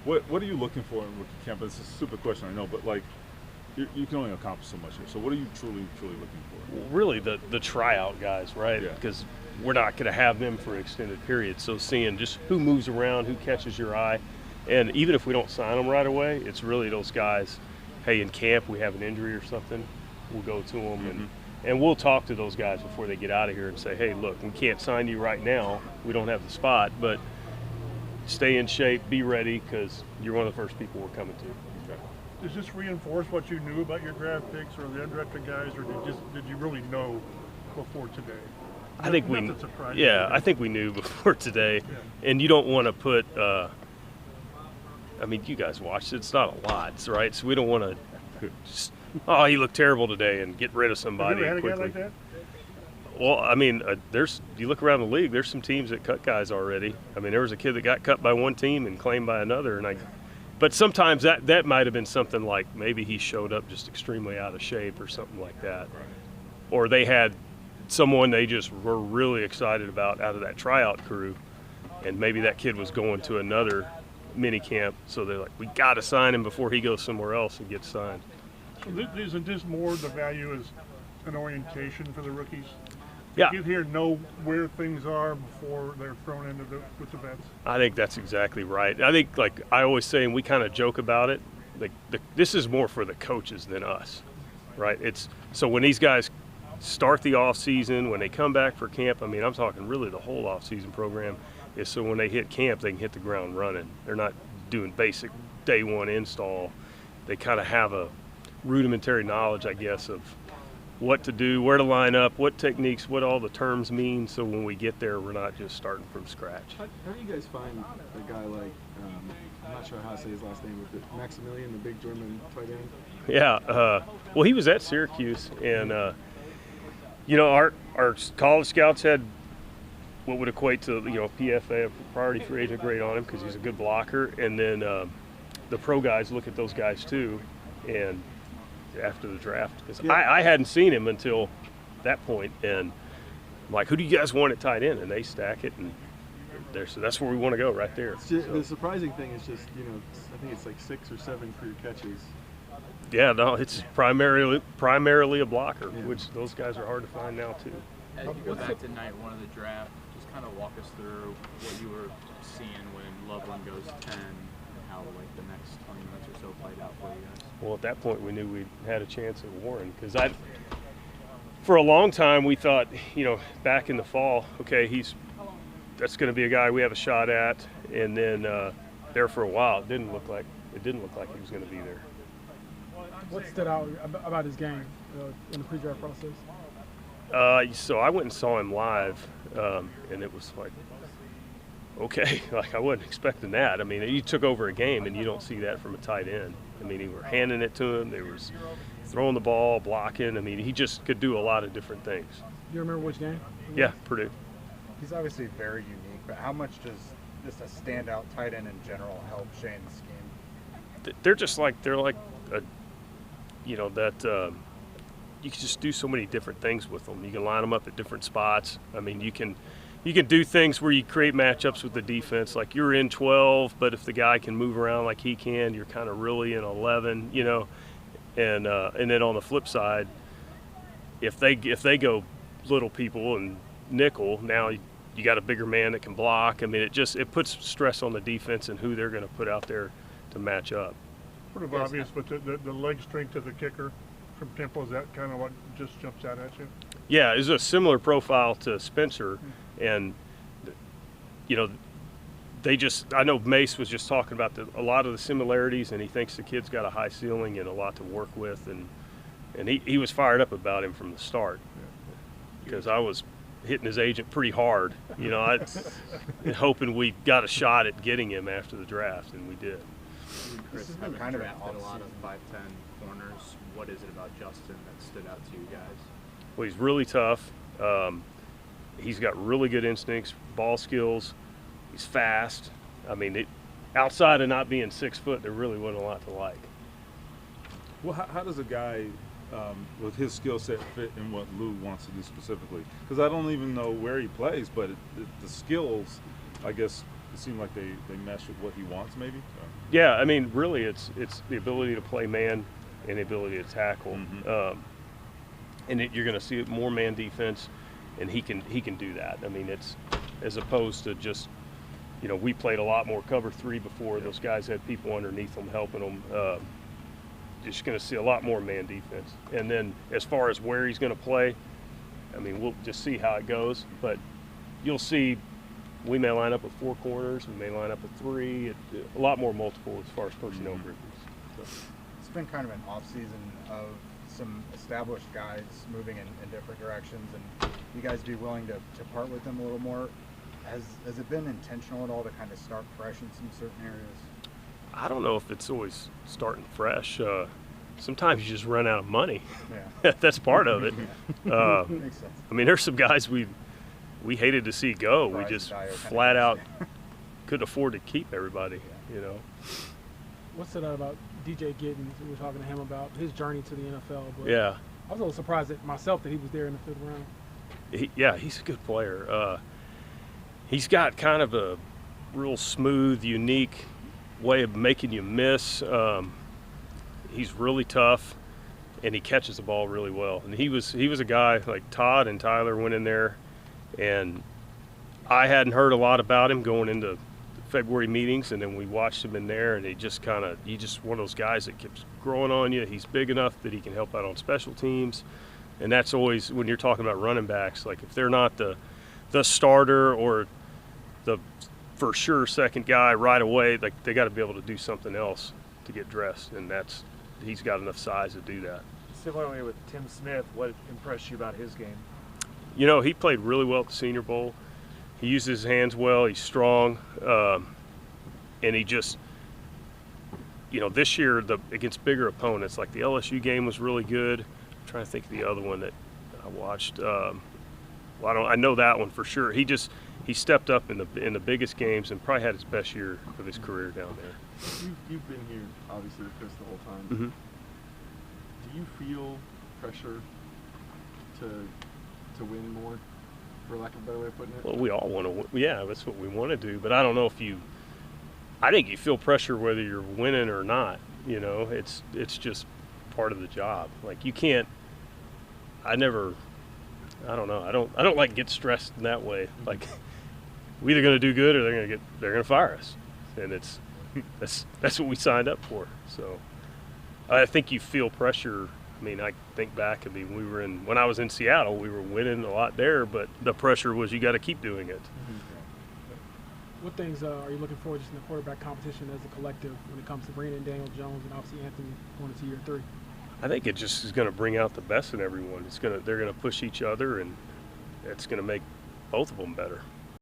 What are you looking for in rookie camp? It's a stupid question, I know, but like you can only accomplish so much here. So what are you truly looking for? Well, really, the tryout guys, right? Yeah. Because we're not going to have them for extended periods. So seeing just who moves around, who catches your eye, and even if we don't sign them right away, it's really those guys. Hey, in camp we have an injury or something, we'll go to them and we'll talk to those guys before they get out of here and say, hey, look, we can't sign you right now. We don't have the spot, but stay in shape, be ready, because you're one of the first people we're coming to. Okay. Does this reinforce what you knew about your draft picks or the undrafted guys, or did you really know before today? I think Nothing surprising. yeah, I think we knew before today, Yeah. and you don't want to put. I mean, you guys watched it. It's not a lot, right? So we don't want to. Oh, he looked terrible today, and get rid of somebody Have you ever had quickly. a guy like that? Well, I mean, you look around the league. There's some teams that cut guys already. I mean, there was a kid that got cut by one team and claimed by another, but sometimes that might have been something like maybe he showed up just extremely out of shape or something like that, or they had someone they just were really excited about out of that tryout crew, and maybe that kid was going to another mini camp, so they're like, we got to sign him before he goes somewhere else and gets signed. So isn't this more the value is an orientation for the rookies? Yeah. Get here, know where things are before they're thrown into with the vets. I think that's exactly right. I think, like I always say, and we kind of joke about it, like this is more for the coaches than us, right? It's so when these guys start the off season, when they come back for camp, I mean, I'm talking really the whole off season program is so when they hit camp, they can hit the ground running. They're not doing basic day one install. They kind of have a rudimentary knowledge, I guess, of what to do, where to line up, what techniques, what all the terms mean, so when we get there, we're not just starting from scratch. How do you guys find a guy like, I'm not sure how to say his last name, but Maximilian, the big German tight end? Yeah, well, he was at Syracuse, and our college scouts had what would equate to PFA, a priority free agent grade on him because he's a good blocker, and then the pro guys look at those guys too, and after the draft, because I hadn't seen him until that point, and I'm like, who do you guys want at tight end? And they stack it, and so that's where we want to go, right there. The surprising thing is just, I think it's like 6 or 7 career catches. Yeah, no, it's primarily a blocker, which those guys are hard to find now too. As you go back to night one of the draft, just kind of walk us through what you were seeing when Loveland goes 10, and how like the next 20 minutes or so played out for you guys. Well, at that point, we knew we had a chance at Warren, because for a long time we thought, back in the fall, okay, that's going to be a guy we have a shot at, and then there for a while, it didn't look like he was going to be there. What stood out about his game in the pre-draft process? So I went and saw him live, and it was like, okay, like I wasn't expecting that. I mean, he took over a game, and you don't see that from a tight end. I mean, he were handing it to him. There was throwing the ball, blocking. I mean, he just could do a lot of different things. Do you remember which game? Yeah, Purdue. He's obviously very unique, but how much does just a standout tight end in general help Shane's scheme? They're like a, you can just do so many different things with them. You can line them up at different spots. I mean, you can do things where you create matchups with the defense, like you're in 12, but if the guy can move around like he can, you're kind of really in 11, and then on the flip side, if they go little people and nickel, now you got a bigger man that can block. I mean, it puts stress on the defense and who they're going to put out there to match up. Sort of obvious, but the leg strength of the kicker from Temple, is that kind of what just jumps out at you? Yeah, it's a similar profile to Spencer, and I know Mace was just talking about a lot of the similarities, and he thinks the kid's got a high ceiling and a lot to work with, and he was fired up about him from the start, because I was hitting his agent pretty hard, hoping we got a shot at getting him after the draft, and we did. Chris, having drafted a lot of 5'10" corners, what is it about Justin that stood out to you guys? Well, he's really tough. He's got really good instincts, ball skills. He's fast. I mean, outside of not being 6 foot, there really wasn't a lot to like. Well, how does a guy with his skill set fit in what Lou wants to do specifically? Because I don't even know where he plays, but the skills, I guess, it seemed like they meshed with what he wants, maybe. So. Yeah, I mean, really, it's the ability to play man and the ability to tackle, you're going to see more man defense, and he can do that. I mean, it's as opposed to just, we played a lot more cover 3 before. Those guys had people underneath them helping them. You're just going to see a lot more man defense. And then as far as where he's going to play, I mean, we'll just see how it goes. But you'll see we may line up with 4 corners. We may line up with 3. A lot more multiple as far as personnel groupings. So. It's been kind of an off-season of some established guys moving in different directions, and you guys be willing to part with them a little more. Has it been intentional at all to kind of start fresh in some certain areas? I don't know if it's always starting fresh. Sometimes you just run out of money. Yeah. That's part of it. Makes sense. I mean, there's some guys we hated to see go. We just flat out couldn't afford to keep everybody, What's it about DJ Giddens? We were talking to him about his journey to the NFL. But Yeah. I was a little surprised at myself that he was there in the 5th round. He's a good player. He's got kind of a real smooth, unique way of making you miss. He's really tough, and he catches the ball really well. And he was a guy like Todd and Tyler went in there, and I hadn't heard a lot about him going into February meetings, and then we watched him in there, and he's just one of those guys that keeps growing on you. He's big enough that he can help out on special teams, and that's always when you're talking about running backs. Like if they're not the starter or the for sure second guy right away, like they got to be able to do something else to get dressed, and he's got enough size to do that. Similarly with Tim Smith, what impressed you about his game? He played really well at the Senior Bowl. He uses his hands well. He's strong, and he just, this year against bigger opponents, like the LSU game was really good. I'm trying to think of the other one that I watched. I know that one for sure. He stepped up in the biggest games and probably had his best year of his career down there. You've been here, obviously, with Chris the whole time. Mm-hmm. Do you feel pressure to win more, for lack of a better way of putting it? Well, we all want to win. Yeah, that's what we want to do. But I don't know if I think you feel pressure whether you're winning or not. It's just part of the job. Like you can't. I don't know. I don't like get stressed in that way. Like we're either going to do good or they're going to fire us, and that's what we signed up for. So I think you feel pressure. I mean, I think back. I mean, when I was in Seattle, we were winning a lot there, but the pressure was you got to keep doing it. What things are you looking for just in the quarterback competition as a collective when it comes to bringing in Daniel Jones and obviously Anthony going into year 3? I think it just is going to bring out the best in everyone. They're going to push each other, and it's going to make both of them better.